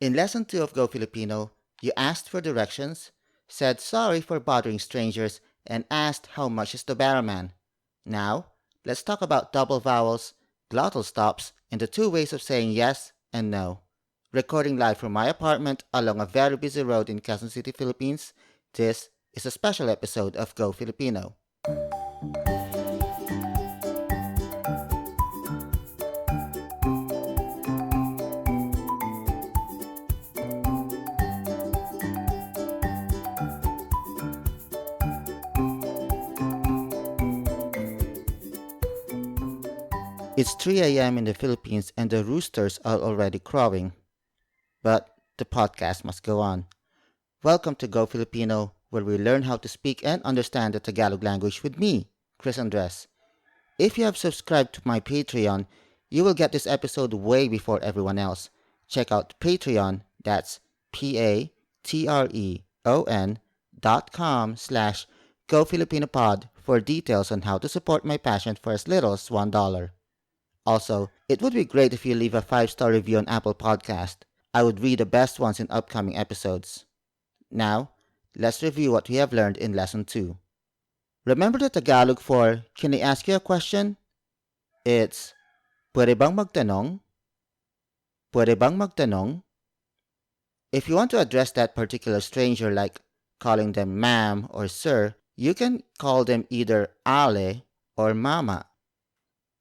In Lesson 2 of Go Filipino, you asked for directions, said sorry for bothering strangers, and asked how much is the barrowman. Now, let's talk about double vowels, glottal stops, and the two ways of saying yes and no. Recording live from my apartment along a very busy road in Quezon City, Philippines, this is a special episode of Go Filipino. It's 3 a.m. in the Philippines and the roosters are already crowing. But the podcast must go on. Welcome to Go Filipino, where we learn how to speak and understand the Tagalog language with me, Chris Andres. If you have subscribed to my Patreon, you will get this episode way before everyone else. Check out Patreon, that's patreon.com/GoFilipinoPod for details on how to support my passion for as little as $1. Also, it would be great if you leave a 5-star review on Apple Podcast. I would read the best ones in upcoming episodes. Now, let's review what we have learned in Lesson 2. Remember the Tagalog for, can I ask you a question? It's, pwede bang magtanong? Pwede bang magtanong? If you want to address that particular stranger like calling them ma'am or sir, you can call them either ale or mama.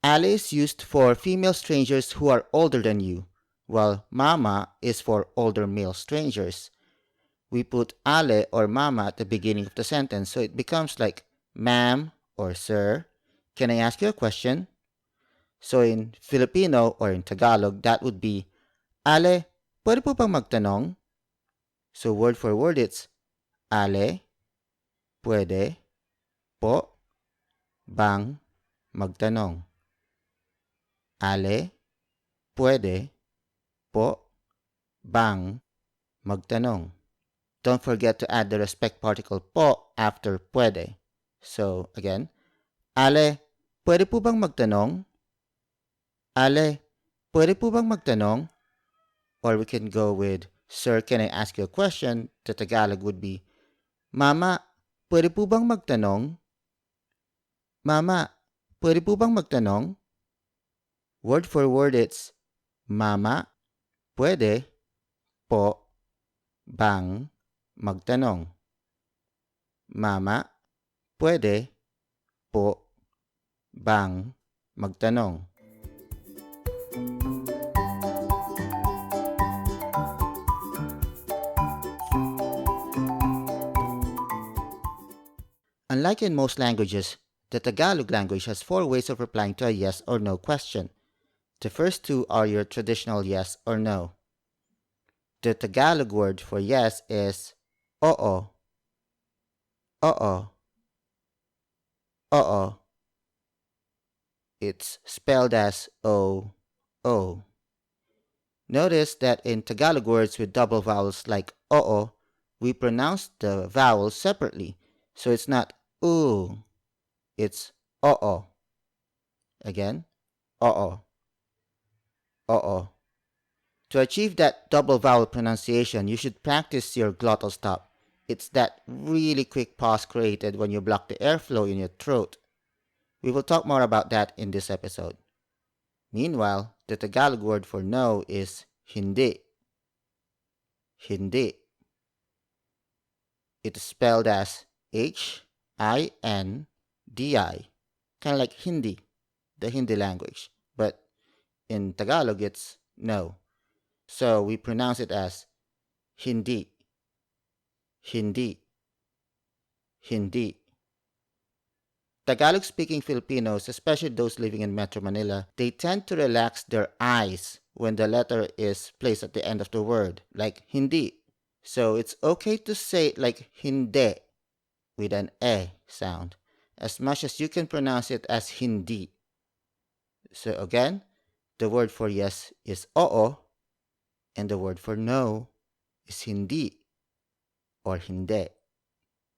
Ale is used for female strangers who are older than you, while mama is for older male strangers. We put ale or mama at the beginning of the sentence so it becomes like ma'am or sir, can I ask you a question? So in Filipino or in Tagalog, that would be, Ale, pwede po bang magtanong? So word for word it's, Ale, pwede, po, bang, magtanong. Ale, pwede, po, bang, magtanong. Don't forget to add the respect particle po after pwede. So again, Ale, pwede po bang magtanong? Ale, pwede po bang magtanong? Or we can go with, Sir, can I ask you a question? The Tagalog would be, Mama, pwede po bang magtanong? Mama, pwede po bang magtanong? Word for word it's, Mama, pwede, po, bang, magtanong. Mama, pwede, po, bang, magtanong. Unlike in most languages, the Tagalog language has 4 ways of replying to a yes or no question. The first 2 are your traditional yes or no. The Tagalog word for yes is oo. Oo. Oo. It's spelled as O-O. Notice that in Tagalog words with double vowels like oo, we pronounce the vowels separately. So it's not oo, it's oo. Again, oo. Oo. To achieve that double vowel pronunciation, you should practice your glottal stop. It's that really quick pause created when you block the airflow in your throat. We will talk more about that in this episode. Meanwhile, the Tagalog word for no is hindi. Hindi. It is spelled as H-I-N-D-I, kind of like Hindi, the Hindi language. But in Tagalog, it's no. So we pronounce it as hindi, hindi, hindi. Tagalog-speaking Filipinos, especially those living in Metro Manila, they tend to relax their eyes when the letter is placed at the end of the word, like hindi. So it's okay to say it like hindi with an e sound, as much as you can pronounce it as hindi. So again, the word for yes is oo, and the word for no is hindi or hindi.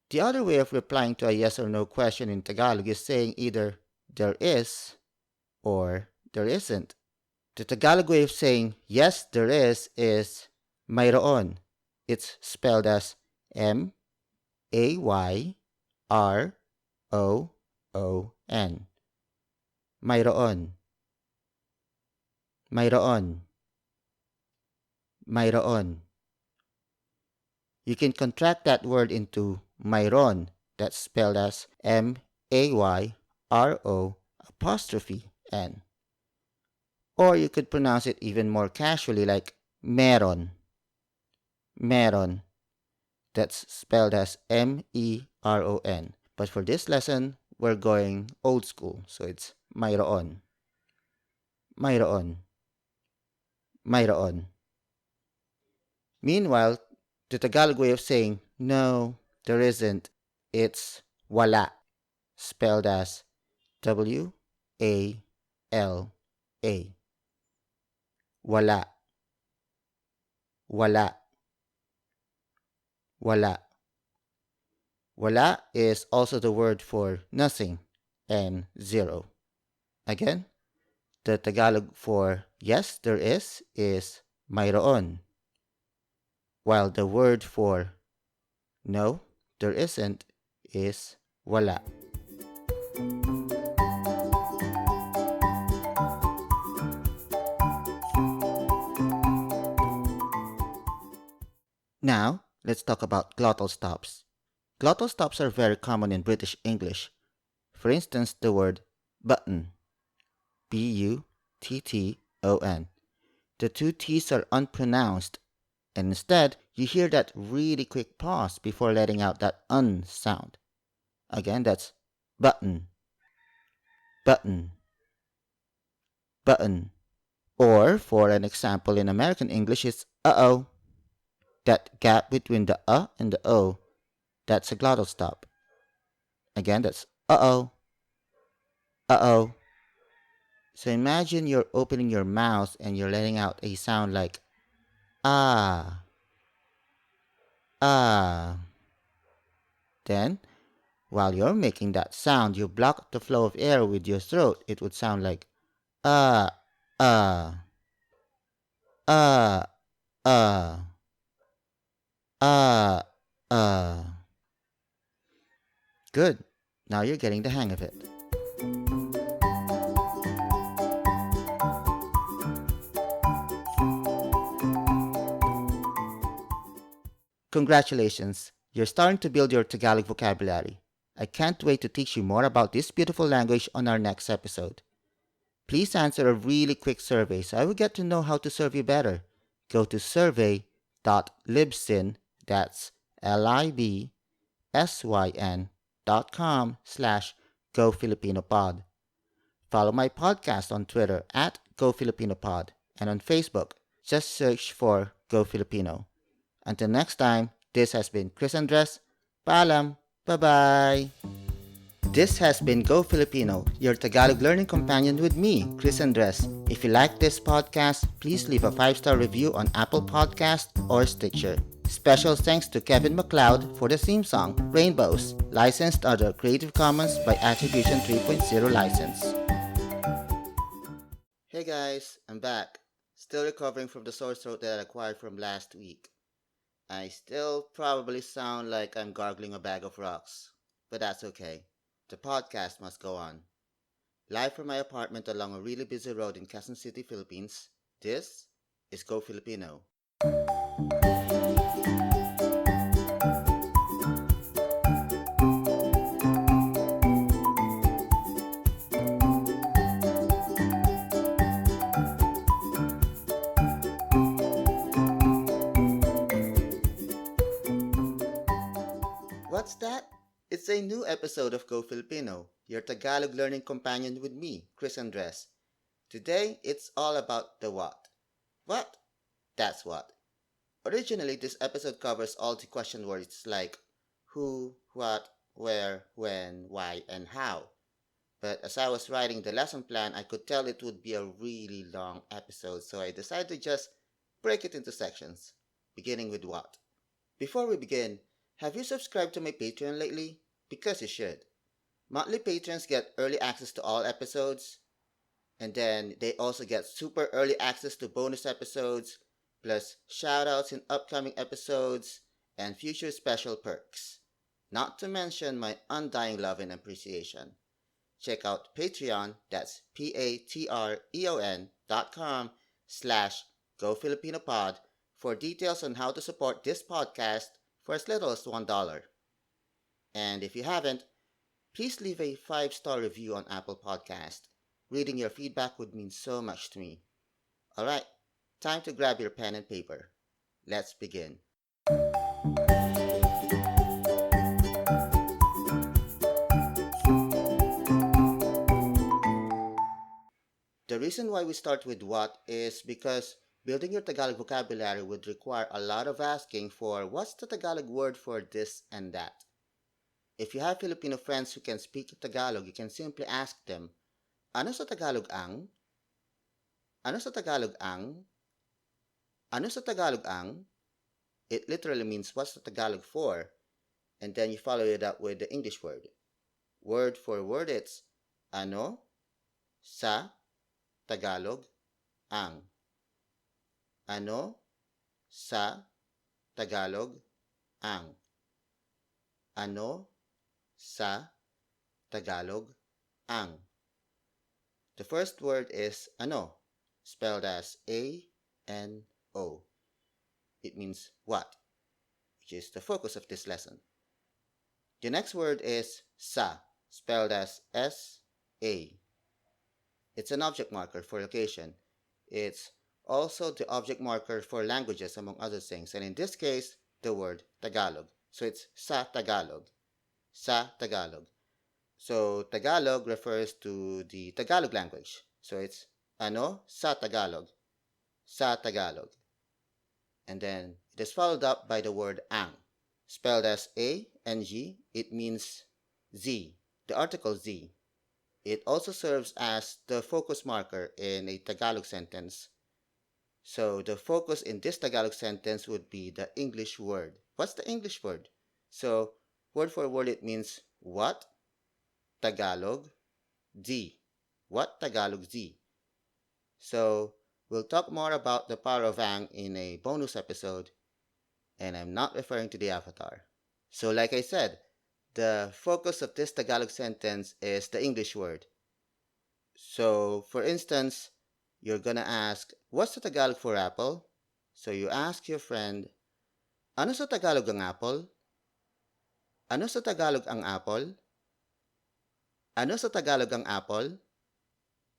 The other way of replying to a yes or no question in Tagalog is saying either there is or there isn't. The Tagalog way of saying yes, there is Mayroon. It's spelled as Mayroon. Mayroon. Mayroon. Mayroon. You can contract that word into mayron. That's spelled as Mayro apostrophe N. Or you could pronounce it even more casually like meron. Meron. That's spelled as Meron. But for this lesson, we're going old school. So it's mayroon. Mayroon. Mayroon. Meanwhile, the Tagalog way of saying no, there isn't, it's wala, spelled as Wala. Wala. Wala. Wala. Wala is also the word for nothing and zero. Again, the Tagalog for yes, there is mayroon, while the word for no, there isn't is wala. Now, let's talk about glottal stops. Glottal stops are very common in British English. For instance, the word button. Button. The two T's are unpronounced, and instead, you hear that really quick pause before letting out that sound. Again, that's button. Button. Button. Or, for an example in American English, it's uh-oh. That gap between the and the o, that's a glottal stop. Again, that's uh-oh. Uh-oh. So imagine you're opening your mouth and you're letting out a sound like ah. Ah. Then, while you're making that sound, you block the flow of air with your throat. It would sound like ah, ah, ah, ah, ah, ah. Good. Now you're getting the hang of it. Congratulations! You're starting to build your Tagalog vocabulary. I can't wait to teach you more about this beautiful language on our next episode. Please answer a really quick survey so I will get to know how to serve you better. Go to survey.libsyn, that's libsyn.com/GoFilipinoPod. Follow my podcast on Twitter at GoFilipinoPod and on Facebook, just search for Go Filipino. Until next time, this has been Chris Andres. Paalam. Bye-bye. This has been Go Filipino, your Tagalog learning companion with me, Chris Andres. If you like this podcast, please leave a 5-star review on Apple Podcast or Stitcher. Special thanks to Kevin MacLeod for the theme song, Rainbows, licensed under Creative Commons by Attribution 3.0 license. Hey guys, I'm back. Still recovering from the sore throat that I acquired from last week. I still probably sound like I'm gargling a bag of rocks, but that's okay. The podcast must go on. Live from my apartment along a really busy road in Quezon City, Philippines, this is Go Filipino. What's that? It's a new episode of Go Filipino, your Tagalog learning companion with me, Chris Andres. Today, it's all about the what. What? That's what. Originally, this episode covers all the question words like who, what, where, when, why, and how. But as I was writing the lesson plan, I could tell it would be a really long episode, so I decided to just break it into sections, beginning with what. Before we begin, have you subscribed to my Patreon lately? Because you should. Monthly patrons get early access to all episodes, and then they also get super early access to bonus episodes, plus shoutouts in upcoming episodes and future special perks. Not to mention my undying love and appreciation. Check out Patreon, that's patreon.com/GoFilipinoPod for details on how to support this podcast for as little as $1. And if you haven't, please leave a 5-star review on Apple Podcast. Reading your feedback would mean so much to me. Alright, time to grab your pen and paper. Let's begin. The reason why we start with what is because building your Tagalog vocabulary would require a lot of asking for what's the Tagalog word for this and that. If you have Filipino friends who can speak Tagalog, you can simply ask them, ano sa Tagalog ang? Ano sa Tagalog ang? Ano sa Tagalog ang? It literally means what's the Tagalog for? And then you follow it up with the English word. Word for word it's ano sa Tagalog ang. Ano sa Tagalog ang. Ano sa Tagalog ang. The first word is ano, spelled as A-N-O. It means what, which is the focus of this lesson. The next word is sa, spelled as S-A. It's an object marker for location. It's also the object marker for languages, among other things, and in this case, the word Tagalog. So it's sa Tagalog. Sa Tagalog. So Tagalog refers to the Tagalog language. So it's ano sa Tagalog. Sa Tagalog. And then it is followed up by the word ang. Spelled as A-N-G, it means Z, the article Z. It also serves as the focus marker in a Tagalog sentence. So the focus in this Tagalog sentence would be the English word. What's the English word? So word for word it means what? Tagalog Z. What Tagalog Z? So we'll talk more about the power of ang in a bonus episode, and I'm not referring to the avatar. So like I said, the focus of this Tagalog sentence is the English word. So for instance, you're gonna ask, what's the Tagalog for apple? So you ask your friend, ano sa Tagalog ang apple? Ano sa Tagalog ang apple? Ano sa Tagalog ang apple?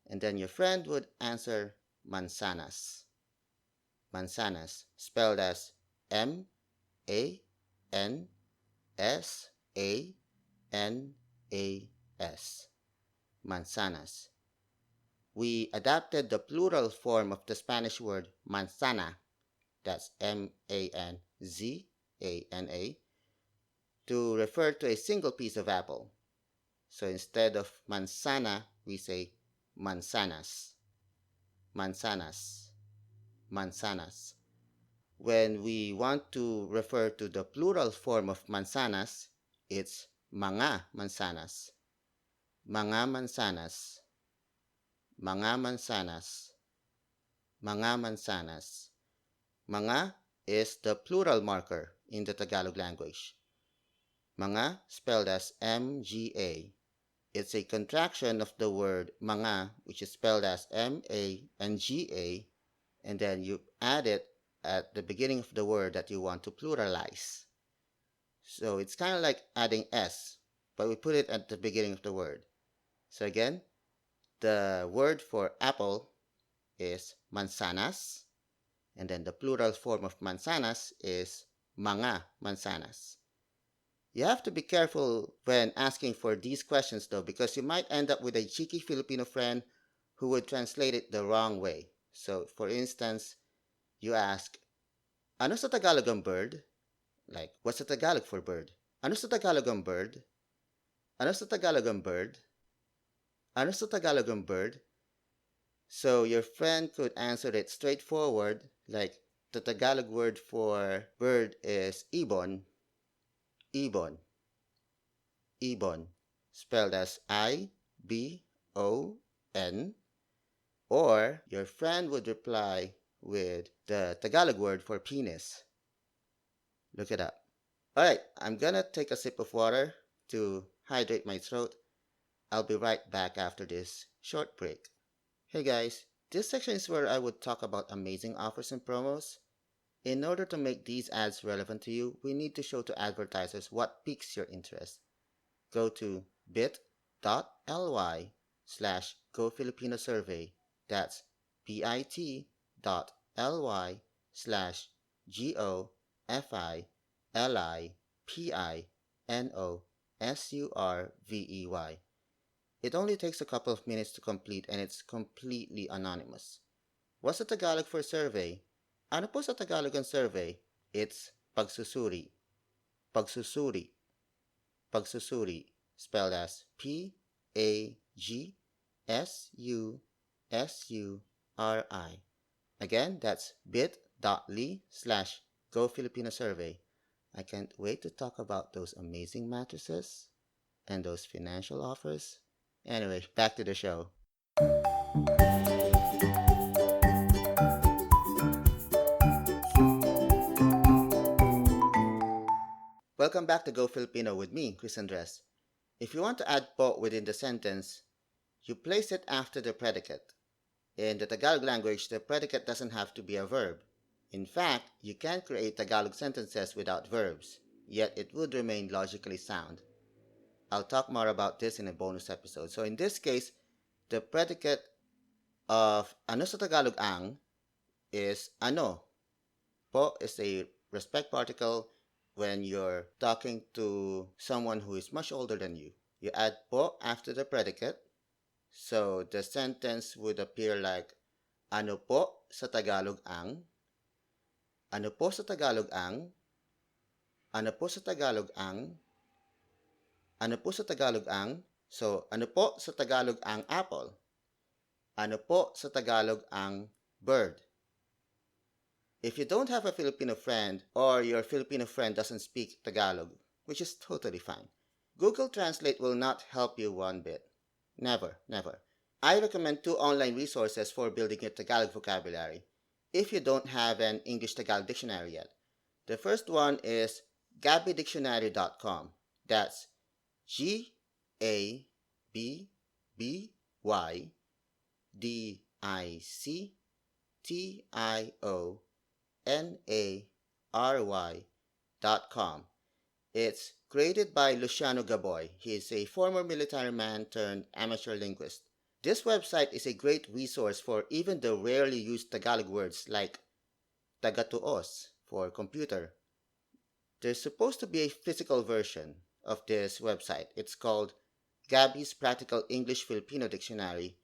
And then your friend would answer mansanas. Mansanas, spelled as M-A-N-S-A-N-A-S. Mansanas. We adapted the plural form of the Spanish word manzana, that's M-A-N-Z-A-N-A, to refer to a single piece of apple. So instead of manzana, we say manzanas. Manzanas. Manzanas. When we want to refer to the plural form of manzanas, it's mga manzanas. Mga manzanas. Mga manzanas. Mga manzanas. Mga is the plural marker in the Tagalog language. Mga, spelled as M-G-A. It's a contraction of the word mga, which is spelled as M-A-N-G-A, and then you add it at the beginning of the word that you want to pluralize. So it's kind of like adding S, but we put it at the beginning of the word. So again, the word for apple is manzanas, and then the plural form of manzanas is mga manzanas. You have to be careful when asking for these questions though, because you might end up with a cheeky Filipino friend who would translate it the wrong way. So for instance, you ask, ano sa Tagalog ang bird? Like, what's the Tagalog for bird? Ano sa Tagalog ang bird? Ano sa Tagalog ang bird? Ano sa Tagalog ang bird? So your friend could answer it straightforward, like the Tagalog word for bird is ibon. Ibon. Ibon, spelled as I-B-O-N. Or your friend would reply, with the Tagalog word for penis. Look it up. Alright, I'm gonna take a sip of water to hydrate my throat. I'll be right back after this short break. Hey guys, this section is where I would talk about amazing offers and promos. In order to make these ads relevant to you, we need to show to advertisers what piques your interest. Go to bit.ly/GoFilipinoSurvey. That's bit.ly/GoFilipinoSurvey. It only takes a couple of minutes to complete and it's completely anonymous. What's the Tagalog for survey? Ano po sa Tagalog ang survey? It's pagsusuri. Pagsusuri. Pagsusuri, spelled as Pagsusuri. Again, that's bit.ly/GoFilipinoSurvey. I can't wait to talk about those amazing mattresses and those financial offers. Anyway, back to the show. Welcome back to Go Filipino with me, Chris Andres. If you want to add po within the sentence, you place it after the predicate. In the Tagalog language, the predicate doesn't have to be a verb. In fact, you can create Tagalog sentences without verbs, yet it would remain logically sound. I'll talk more about this in a bonus episode. So in this case, the predicate of ano sa Tagalog ang is ano. Po is a respect particle when you're talking to someone who is much older than you. You add po after the predicate, so the sentence would appear like, ano po sa Tagalog ang? Ano po sa Tagalog ang? Ano po sa Tagalog ang? Ano po sa Tagalog ang? So, ano po sa Tagalog ang apple? Ano po sa Tagalog ang bird? If you don't have a Filipino friend or your Filipino friend doesn't speak Tagalog, which is totally fine, Google Translate will not help you one bit. Never, never. I recommend 2 online resources for building your Tagalog vocabulary if you don't have an English-Tagalog dictionary yet. The first one is gabbydictionary.com. That's GABBYDICTIONARY.com. It's created by Luciano Gaboy. He is a former military man turned amateur linguist. This website is a great resource for even the rarely used Tagalog words like tagatuos for computer. There's supposed to be a physical version of this website. It's called Gabby's Practical English Filipino Dictionary,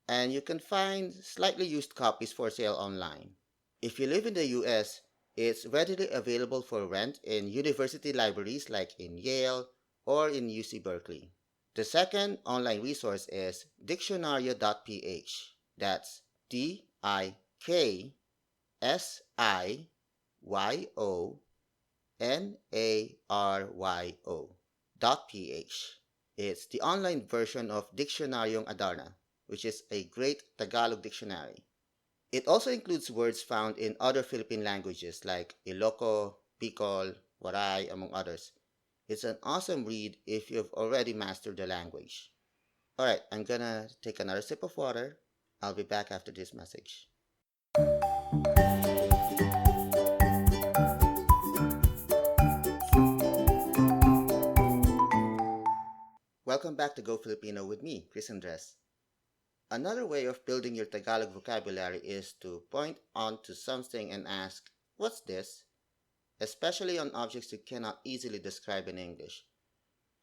and you can find slightly used copies for sale online. If you live in the US, it's readily available for rent in university libraries like in Yale or in UC Berkeley. The second online resource is dictionario.ph. That's DIKSIYONARYO.ph. It's the online version of Dictionaryong Adarna, which is a great Tagalog dictionary. It also includes words found in other Philippine languages like Ilocano, Bicol, Waray, among others. It's an awesome read if you've already mastered the language. Alright, I'm gonna take another sip of water. I'll be back after this message. Welcome back to Go Filipino with me, Chris Andres. Another way of building your Tagalog vocabulary is to point onto something and ask, "What's this?" Especially on objects you cannot easily describe in English.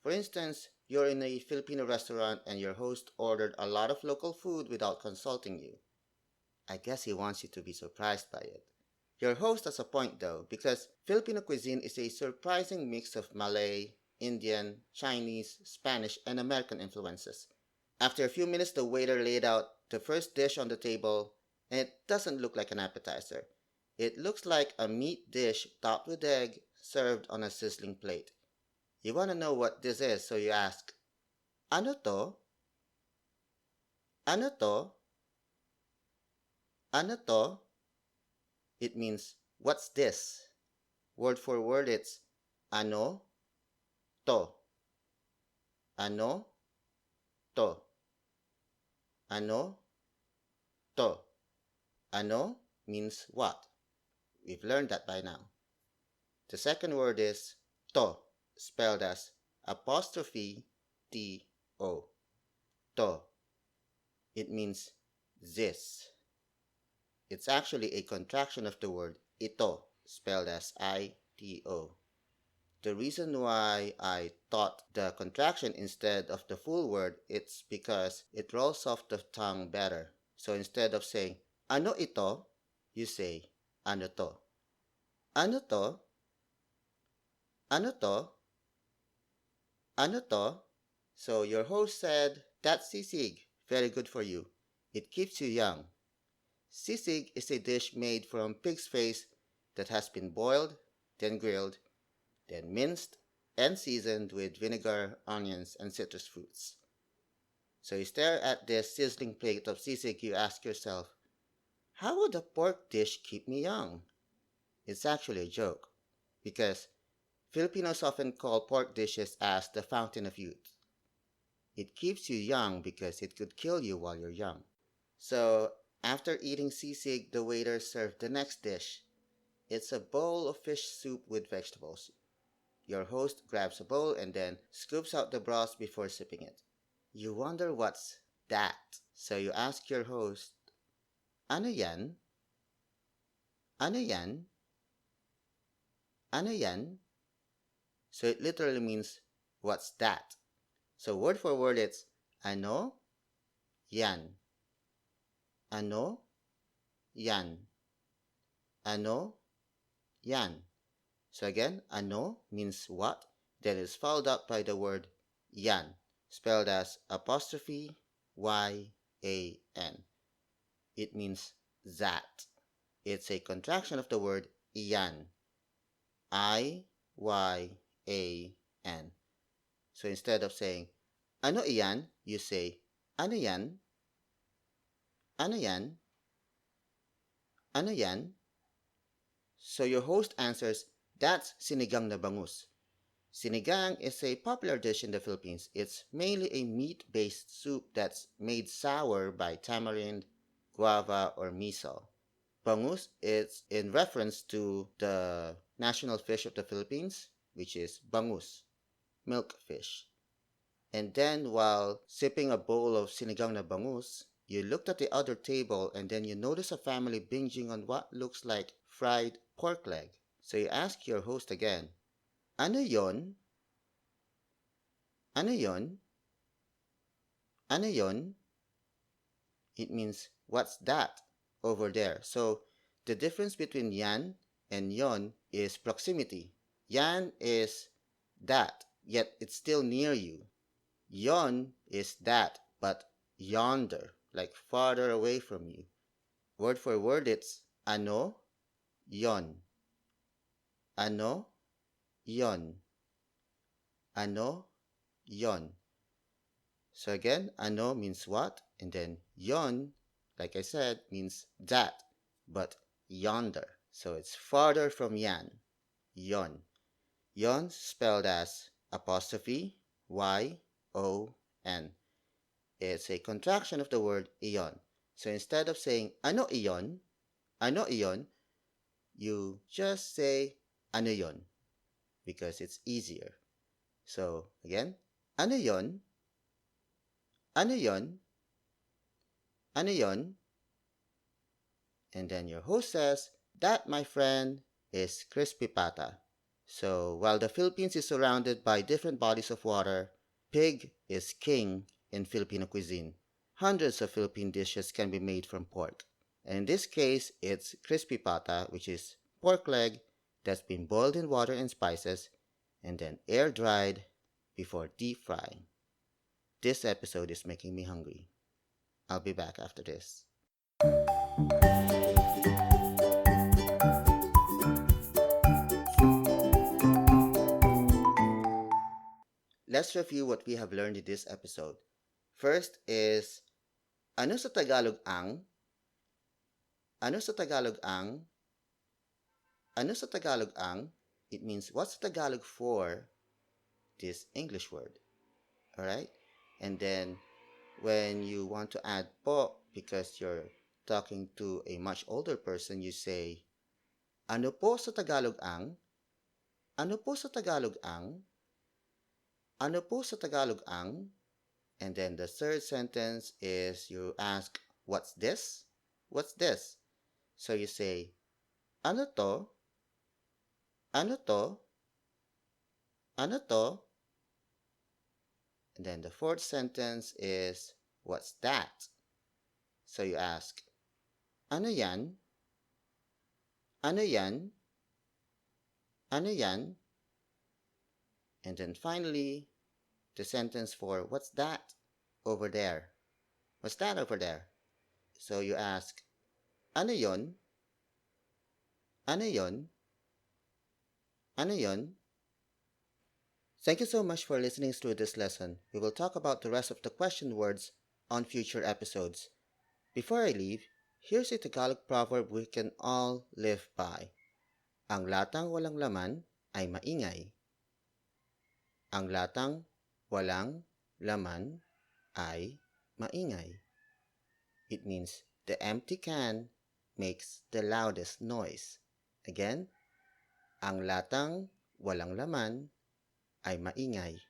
For instance, you're in a Filipino restaurant and your host ordered a lot of local food without consulting you. I guess he wants you to be surprised by it. Your host has a point though, because Filipino cuisine is a surprising mix of Malay, Indian, Chinese, Spanish, and American influences. After a few minutes, the waiter laid out the first dish on the table, and it doesn't look like an appetizer. It looks like a meat dish topped with egg, served on a sizzling plate. You want to know what this is, so you ask, "Ano to? Ano to? Ano to?" It means, what's this? Word for word, it's ano to. Ano to. Ano to. Ano means what? We've learned that by now. The second word is to, spelled as apostrophe T-O. To. It means this. It's actually a contraction of the word ito, spelled as I-T-O. The reason why I taught the contraction instead of the full word, it's because it rolls off the tongue better. So instead of saying, ano ito, you say, ano to. Ano to? Ano to? Ano to? So your host said, that's sisig. Very good for you. It keeps you young. Sisig is a dish made from pig's face that has been boiled, then grilled, then minced, and seasoned with vinegar, onions, and citrus fruits. So you stare at this sizzling plate of sisig, you ask yourself, how would a pork dish keep me young? It's actually a joke, because Filipinos often call pork dishes as the fountain of youth. It keeps you young because it could kill you while you're young. So, after eating sisig, the waiter served the next dish. It's a bowl of fish soup with vegetables. Your host grabs a bowl and then scoops out the broth before sipping it. You wonder what's that. So you ask your host, ano yan? Ano yan? Ano yan? So it literally means, what's that? So word for word it's, ano yan? Ano yan? Ano yan? So again, ano means what, then it's followed up by the word yan, spelled as apostrophe Y-A-N. It means that. It's a contraction of the word iyan. I-Y-A-N. So instead of saying, ano iyan, you say, ano yan? Ano yan? Ano yan? So your host answers, that's sinigang na bangus. Sinigang is a popular dish in the Philippines. It's mainly a meat-based soup that's made sour by tamarind, guava, or miso. Bangus is in reference to the national fish of the Philippines, which is bangus, milk fish. And then while sipping a bowl of sinigang na bangus, you looked at the other table and then you notice a family binging on what looks like fried pork leg. So you ask your host again, ano yon? Ano yon? Ano yon? It means, what's that over there? So the difference between yan and yon is proximity. Yan is that, yet it's still near you. Yon is that, but yonder, like farther away from you. Word for word, it's ano, yon. Ano, yon. Ano, yon. So again, ano means what, and then yon, like I said, means that, but yonder. So it's farther from yan. Yon. Yon spelled as apostrophe Y-O-N. It's a contraction of the word iyon. So instead of saying ano iyon, you just say ano yon because it's easier. So again, ano yon? Ano yon? Ano yon? And then your host says, that, my friend, is crispy pata. So while the Philippines is surrounded by different bodies of water, pig is king in Filipino cuisine. Hundreds of Philippine dishes can be made from pork. And in this case, it's crispy pata, which is pork leg that's been boiled in water and spices and then air-dried before deep frying. This episode is making me hungry. I'll be back after this. Let's review what we have learned in this episode. First is, ano sa Tagalog ang? Ano sa Tagalog ang? Ano sa Tagalog ang? It means what's Tagalog for this English word. Alright? And then when you want to add po because you're talking to a much older person, you say, ano po sa Tagalog ang? Ano po sa Tagalog ang? Ano po sa Tagalog ang? And then the third sentence is you ask, what's this? What's this? So you say, ano to? Ano to? Ano to? And then the fourth sentence is, what's that? So you ask, ano yan? Ano yan? Ano yan? And then finally, the sentence for what's that over there? What's that over there? So you ask, ano yon? Ano yon? Ano yon? Thank you so much for listening through this lesson. We will talk about the rest of the question words on future episodes. Before I leave, here's a Tagalog proverb we can all live by. Ang latang walang laman ay maingay. Ang latang walang laman ay maingay. It means the empty can makes the loudest noise. Again, ang latang walang laman ay maingay.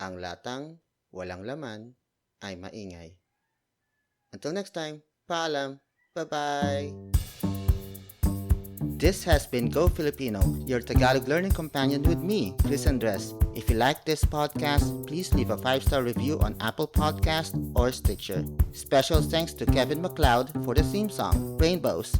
Ang latang walang laman ay maingay. Until next time, paalam. Bye-bye! This has been Go Filipino, your Tagalog learning companion with me, Chris Andres. If you like this podcast, please leave a 5-star review on Apple Podcast or Stitcher. Special thanks to Kevin MacLeod for the theme song, Rainbows.